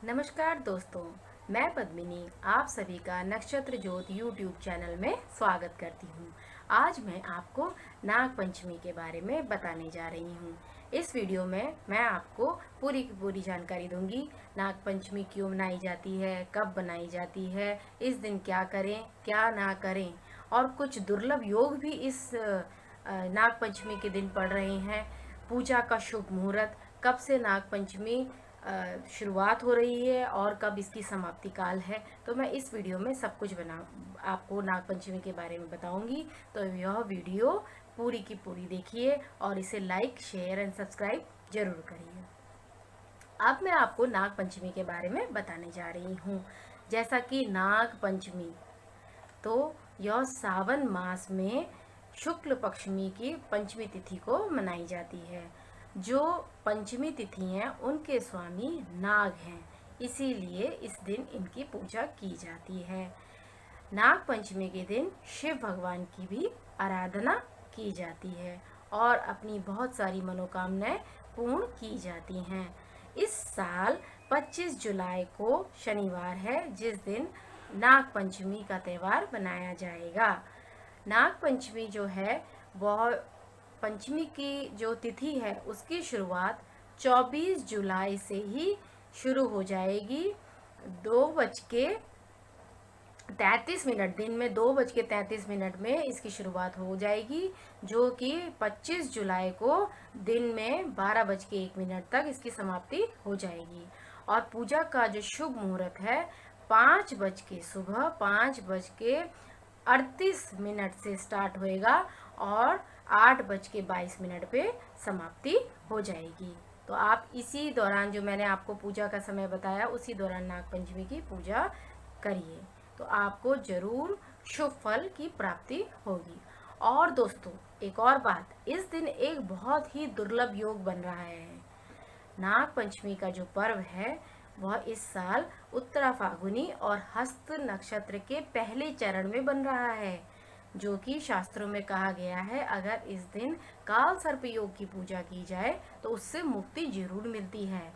नमस्कार दोस्तों, मैं पद्मिनी आप सभी का नक्षत्र ज्योत यूट्यूब चैनल में स्वागत करती हूँ। आज मैं आपको नाग पंचमी के बारे में बताने जा रही हूँ। इस वीडियो में मैं आपको पूरी की पूरी जानकारी दूंगी। नाग पंचमी क्यों मनाई जाती है, कब बनाई जाती है, इस दिन क्या करें क्या ना करें, और कुछ दुर्लभ योग भी इस नाग पंचमी के दिन पड़ रहे हैं। पूजा का शुभ मुहूर्त, कब से नाग पंचमी शुरुआत हो रही है और कब इसकी समाप्ति काल है, तो मैं इस वीडियो में सब कुछ आपको नाग पंचमी के बारे में बताऊंगी। तो यह वीडियो पूरी की पूरी देखिए और इसे लाइक शेयर एंड सब्सक्राइब जरूर करिए। अब मैं आपको नाग पंचमी के बारे में बताने जा रही हूँ। जैसा कि नाग पंचमी तो यह सावन मास में शुक्ल पक्षमी की पंचमी तिथि को मनाई जाती है। जो पंचमी तिथि हैं उनके स्वामी नाग हैं, इसीलिए इस दिन इनकी पूजा की जाती है। नाग पंचमी के दिन शिव भगवान की भी आराधना की जाती है और अपनी बहुत सारी मनोकामनाएं पूर्ण की जाती हैं। इस साल 25 जुलाई को शनिवार है, जिस दिन नाग पंचमी का त्यौहार मनाया जाएगा। नाग पंचमी जो है वह पंचमी की जो तिथि है उसकी शुरुआत 24 जुलाई से ही शुरू हो जाएगी। 2:33 दिन में 2:33 में इसकी शुरुआत हो जाएगी, जो कि 25 जुलाई को दिन में 12:01 तक इसकी समाप्ति हो जाएगी। और पूजा का जो शुभ मुहूर्त है 5:38 से स्टार्ट होएगा और 8:22 पे समाप्ति हो जाएगी। तो आप इसी दौरान, जो मैंने आपको पूजा का समय बताया, उसी दौरान नाग पंचमी की पूजा करिए, तो आपको जरूर शुभ फल की प्राप्ति होगी। और दोस्तों, एक और बात, इस दिन एक बहुत ही दुर्लभ योग बन रहा है। नाग पंचमी का जो पर्व है वह इस साल उत्तरा फाल्गुनी और हस्त नक्षत्र के पहले चरण में बन रहा है, जो कि शास्त्रों में कहा गया है अगर इस दिन काल सर्प योग की पूजा की जाए तो उससे मुक्ति जरूर मिलती है।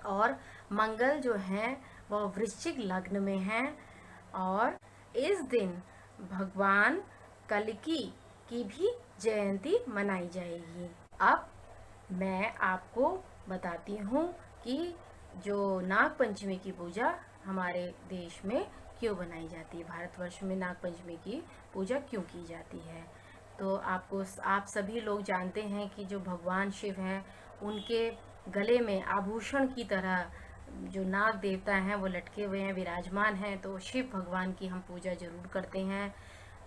और मंगल जो है वह वृश्चिक लग्न में है और इस दिन भगवान कल्कि की भी जयंती मनाई जाएगी। अब मैं आपको बताती हूँ कि जो नाग पंचमी की पूजा हमारे देश में क्यों बनाई जाती है, भारतवर्ष में नाग पंचमी की पूजा क्यों की जाती है। तो आप सभी लोग जानते हैं कि जो भगवान शिव हैं उनके गले में आभूषण की तरह जो नाग देवता हैं वो लटके हुए हैं, विराजमान हैं, तो शिव भगवान की हम पूजा जरूर करते हैं।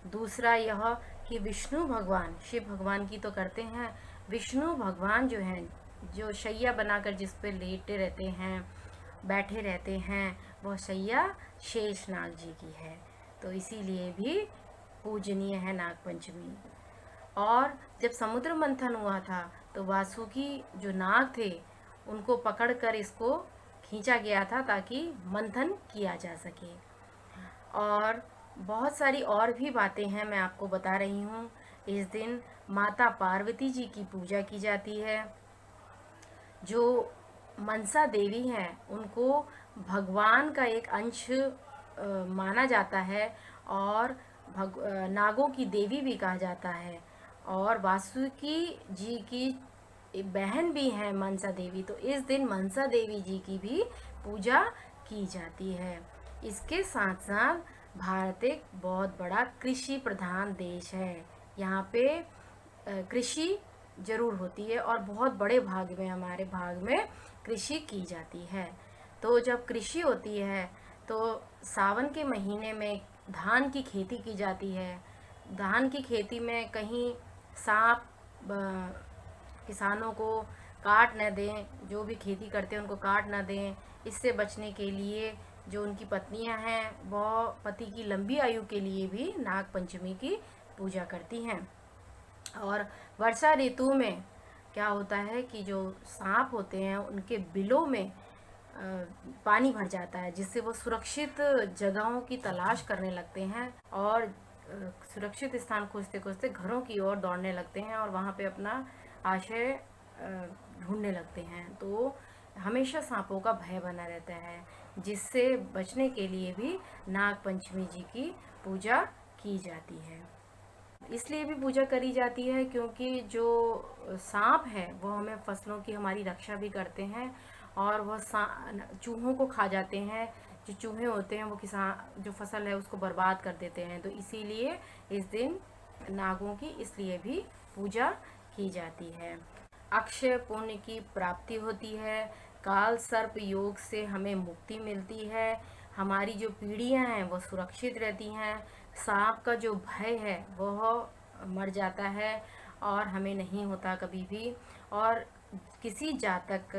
दूसरा यह कि विष्णु भगवान, शिव भगवान की तो करते हैं, विष्णु भगवान जो हैं, जो शैया बनाकर जिस पे लेटे रहते हैं, बैठे रहते हैं, वह शैया शेषनाग जी की है, तो इसीलिए भी पूजनीय है नाग पंचमी। और जब समुद्र मंथन हुआ था तो वासुकी जो नाग थे उनको पकड़कर इसको खींचा गया था ताकि मंथन किया जा सके। और बहुत सारी और भी बातें हैं, मैं आपको बता रही हूँ। इस दिन माता पार्वती जी की पूजा की जाती है। जो मनसा देवी हैं उनको भगवान का एक अंश माना जाता है और नागों की देवी भी कहा जाता है। और वासुकी जी की बहन भी हैं मनसा देवी, तो इस दिन मनसा देवी जी की भी पूजा की जाती है। इसके साथ साथ भारत एक बहुत बड़ा कृषि प्रधान देश है। यहाँ पे कृषि जरूर होती है और बहुत बड़े भाग में, हमारे भाग में कृषि की जाती है। तो जब कृषि होती है तो सावन के महीने में धान की खेती की जाती है। धान की खेती में कहीं सांप किसानों को काट न दें, जो भी खेती करते हैं उनको काट न दें। इससे बचने के लिए जो उनकी पत्नियां हैं वह पति की लंबी आयु के लिए भी नाग पंचमी की पूजा करती हैं। और वर्षा ऋतु में क्या होता है कि जो सांप होते हैं उनके बिलों में पानी भर जाता है, जिससे वो सुरक्षित जगहों की तलाश करने लगते हैं और सुरक्षित स्थान खोजते खोजते घरों की ओर दौड़ने लगते हैं और वहाँ पे अपना आश्रय ढूंढने लगते हैं। तो हमेशा सांपों का भय बना रहता है, जिससे बचने के लिए भी नाग पंचमी जी की पूजा की जाती है। इसलिए भी पूजा करी जाती है क्योंकि जो सांप है वो हमें फसलों की हमारी रक्षा भी करते हैं, और वह चूहों को खा जाते हैं। जो चूहे होते हैं वो किसान जो फसल है उसको बर्बाद कर देते हैं। तो इसीलिए इस दिन नागों की इसलिए भी पूजा की जाती है। अक्षय पुण्य की प्राप्ति होती है, काल सर्प योग से हमें मुक्ति मिलती है, हमारी जो पीढ़ियां हैं वो सुरक्षित रहती हैं, सांप का जो भय है वह मर जाता है और हमें नहीं होता कभी भी। और किसी जातक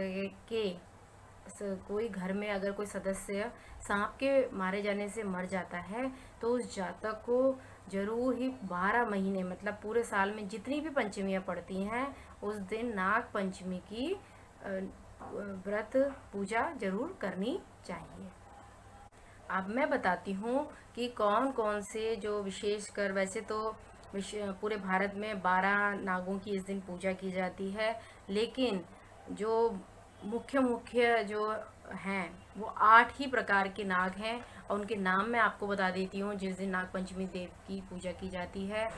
के कोई घर में अगर कोई सदस्य सांप के मारे जाने से मर जाता है तो उस जातक को जरूर ही 12 महीने मतलब पूरे साल में जितनी भी पंचमियाँ पड़ती हैं उस दिन नाग पंचमी की व्रत पूजा जरूर करनी चाहिए। अब मैं बताती हूँ कि कौन कौन से जो विशेषकर, वैसे तो पूरे भारत में 12 नागों की इस दिन पूजा की जाती है, लेकिन जो मुख्य मुख्य जो हैं वो 8 ही प्रकार के नाग हैं, और उनके नाम मैं आपको बता देती हूँ जिस दिन नाग पंचमी देव की पूजा की जाती है।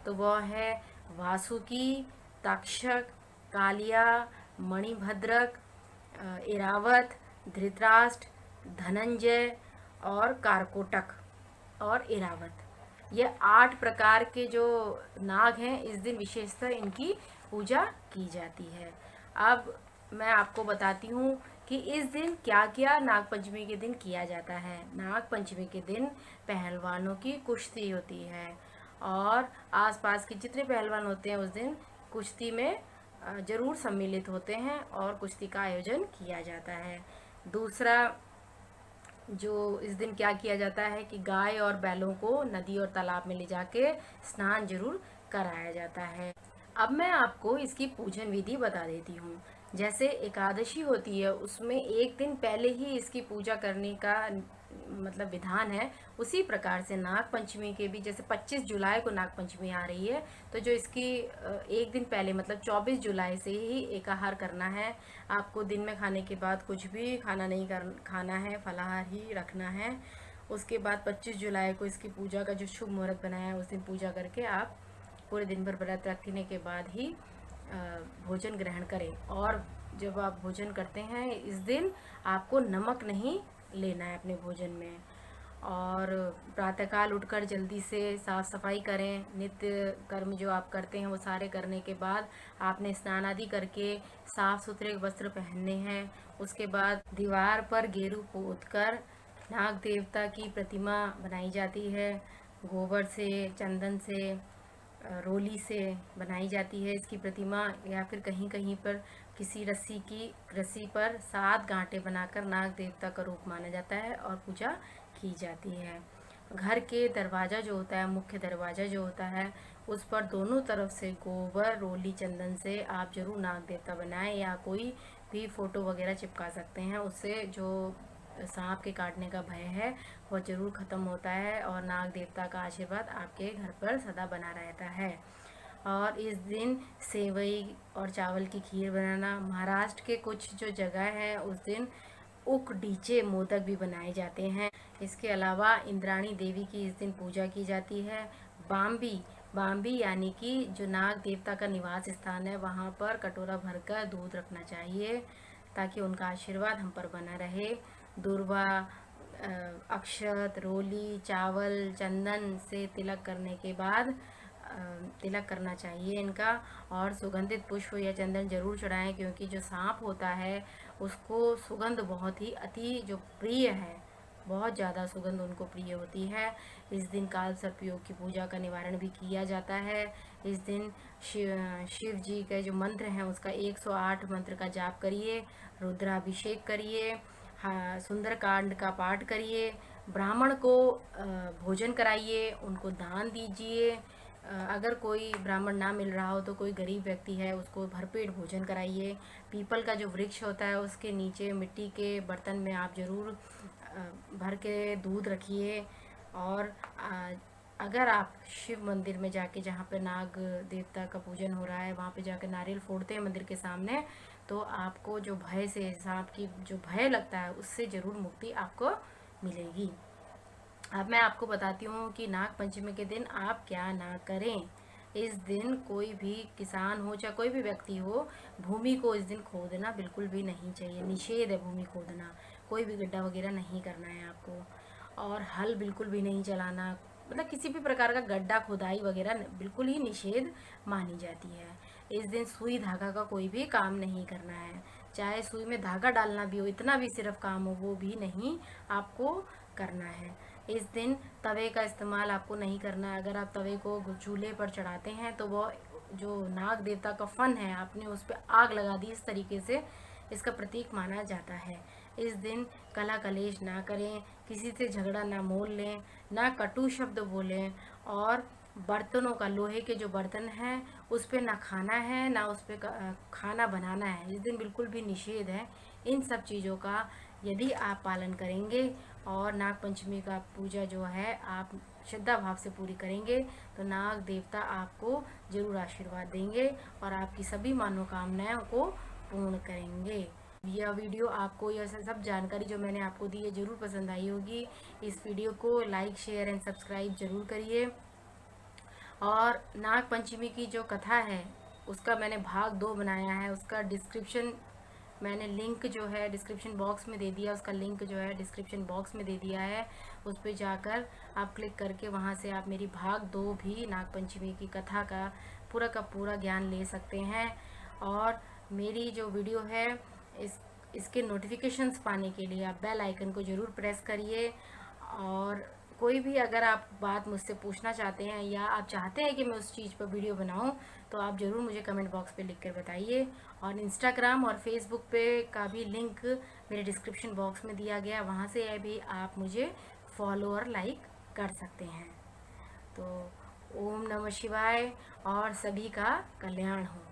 तो वह है वासुकी, तक्षक, कालिया, मणिभद्रक, इरावत, धृतराष्ट्र, धनंजय और कारकोटक और इरावत। ये 8 प्रकार के जो नाग हैं इस दिन विशेषतः इनकी पूजा की जाती है। अब मैं आपको बताती हूँ कि इस दिन क्या क्या नाग पंचमी के दिन किया जाता है। नाग पंचमी के दिन पहलवानों की कुश्ती होती है, और आसपास के जितने पहलवान होते हैं उस दिन कुश्ती में जरूर सम्मिलित होते हैं और कुश्ती का आयोजन किया जाता है। दूसरा, जो इस दिन क्या किया जाता है कि गाय और बैलों को नदी और तालाब में ले जाके स्नान जरूर कराया जाता है। अब मैं आपको इसकी पूजन विधि बता देती हूँ। जैसे एकादशी होती है उसमें एक दिन पहले ही इसकी पूजा करने का मतलब विधान है, उसी प्रकार से नाग पंचमी के भी जैसे 25 जुलाई को नाग पंचमी आ रही है तो जो इसकी एक दिन पहले मतलब 24 जुलाई से ही एकाहार करना है। आपको दिन में खाने के बाद कुछ भी खाना है, फलाहार ही रखना है। उसके बाद 25 जुलाई को इसकी पूजा का जो शुभ मुहूर्त बनाया है उस दिन पूजा करके आप पूरे दिन भर व्रत रखने के बाद ही भोजन ग्रहण करें। और जब आप भोजन करते हैं इस दिन आपको नमक नहीं लेना है अपने भोजन में। और प्रातःकाल उठकर जल्दी से साफ़ सफाई करें, नित्य कर्म जो आप करते हैं वो सारे करने के बाद आपने स्नान आदि करके साफ़ सुथरे वस्त्र पहनने हैं। उसके बाद दीवार पर गेरू पोतकर नाग देवता की प्रतिमा बनाई जाती है, गोबर से, चंदन से, रोली से बनाई जाती है इसकी प्रतिमा, या फिर कहीं कहीं पर किसी रस्सी पर 7 गांठें बनाकर नाग देवता का रूप माना जाता है और पूजा की जाती है। घर के दरवाज़ा जो होता है, मुख्य दरवाज़ा जो होता है, उस पर दोनों तरफ से गोबर, रोली, चंदन से आप जरूर नाग देवता बनाएं, या कोई भी फ़ोटो वगैरह चिपका सकते हैं। उससे जो सांप के काटने का भय है वो जरूर ख़त्म होता है और नाग देवता का आशीर्वाद आपके घर पर सदा बना रहता है। और इस दिन सेवई और चावल की खीर बनाना, महाराष्ट्र के कुछ जो जगह है उस दिन उकडीचे मोदक भी बनाए जाते हैं। इसके अलावा इंद्राणी देवी की इस दिन पूजा की जाती है। बाम्बी यानी कि जो नाग देवता का निवास स्थान है वहाँ पर कटोरा भरकर दूध रखना चाहिए ताकि उनका आशीर्वाद हम पर बना रहे। दूर्वा, अक्षत, रोली, चावल, चंदन से तिलक करने के बाद तिलक करना चाहिए इनका, और सुगंधित पुष्प या चंदन जरूर चढ़ाएं क्योंकि जो सांप होता है उसको सुगंध बहुत ही अति जो प्रिय है, बहुत ज़्यादा सुगंध उनको प्रिय होती है। इस दिन काल सर्प योग की पूजा का निवारण भी किया जाता है। इस दिन शिव जी के जो मंत्र हैं उसका 108 मंत्र का जाप करिए, रुद्राभिषेक करिए, हाँ, सुंदरकांड का पाठ करिए, ब्राह्मण को भोजन कराइए, उनको दान दीजिए। अगर कोई ब्राह्मण ना मिल रहा हो तो कोई गरीब व्यक्ति है उसको भरपेट भोजन कराइए। पीपल का जो वृक्ष होता है उसके नीचे मिट्टी के बर्तन में आप ज़रूर भर के दूध रखिए। और अगर आप शिव मंदिर में जाके, जहाँ पे नाग देवता का पूजन हो रहा है, वहाँ पे जाकर नारियल फोड़ते हैं मंदिर के सामने, तो आपको जो भय से, सांप की जो भय लगता है उससे ज़रूर मुक्ति आपको मिलेगी। अब मैं आपको बताती हूँ कि नाग पंचमी के दिन आप क्या ना करें। इस दिन कोई भी किसान हो चाहे कोई भी व्यक्ति हो, भूमि को इस दिन खोदना बिल्कुल भी नहीं चाहिए। निषेध है भूमि खोदना, कोई भी गड्ढा वगैरह नहीं करना है आपको। और हल बिल्कुल भी नहीं चलाना, मतलब किसी भी प्रकार का गड्ढा खुदाई वगैरह बिल्कुल ही निषेध मानी जाती है। इस दिन सुई धागा का कोई भी काम नहीं करना है, चाहे सुई में धागा डालना भी हो, इतना भी सिर्फ काम हो, वो भी नहीं आपको करना है। इस दिन तवे का इस्तेमाल आपको नहीं करना है। अगर आप तवे को चूल्हे पर चढ़ाते हैं तो वो जो नाग देवता का फन है, आपने उस पर आग लगा दी, इस तरीके से इसका प्रतीक माना जाता है। इस दिन कला कलेश ना करें, किसी से झगड़ा ना मोल लें, ना कटु शब्द बोलें, और बर्तनों का, लोहे के जो बर्तन हैं उस पर ना खाना है ना उस पर खाना बनाना है। इस दिन बिल्कुल भी निषेध है। इन सब चीज़ों का यदि आप पालन करेंगे और नाग पंचमी का पूजा जो है आप श्रद्धा भाव से पूरी करेंगे तो नाग देवता आपको जरूर आशीर्वाद देंगे और आपकी सभी मनोकामनाओं को पूर्ण करेंगे। यह वीडियो आपको, यह सब जानकारी जो मैंने आपको दी है ज़रूर पसंद आई होगी। इस वीडियो को लाइक, शेयर एंड सब्सक्राइब जरूर करिए। और नाग पंचमी की जो कथा है उसका मैंने भाग 2 बनाया है, उसका डिस्क्रिप्शन मैंने लिंक जो है डिस्क्रिप्शन बॉक्स में दे दिया, उसका लिंक जो है डिस्क्रिप्शन बॉक्स में दे दिया है। उस पर जाकर आप क्लिक करके वहाँ से आप मेरी भाग 2 भी नाग पंचमी की कथा का पूरा ज्ञान ले सकते हैं। और मेरी जो वीडियो है इसके नोटिफिकेशंस पाने के लिए आप बेल आइकन को ज़रूर प्रेस करिए। और कोई भी अगर आप बात मुझसे पूछना चाहते हैं या आप चाहते हैं कि मैं उस चीज़ पर वीडियो बनाऊं तो आप ज़रूर मुझे कमेंट बॉक्स पे लिख कर बताइए। और इंस्टाग्राम और फेसबुक पे का भी लिंक मेरे डिस्क्रिप्शन बॉक्स में दिया गया, वहाँ से भी आप मुझे फॉलो और लाइक कर सकते हैं। तो ओम नमः शिवाय और सभी का कल्याण हो।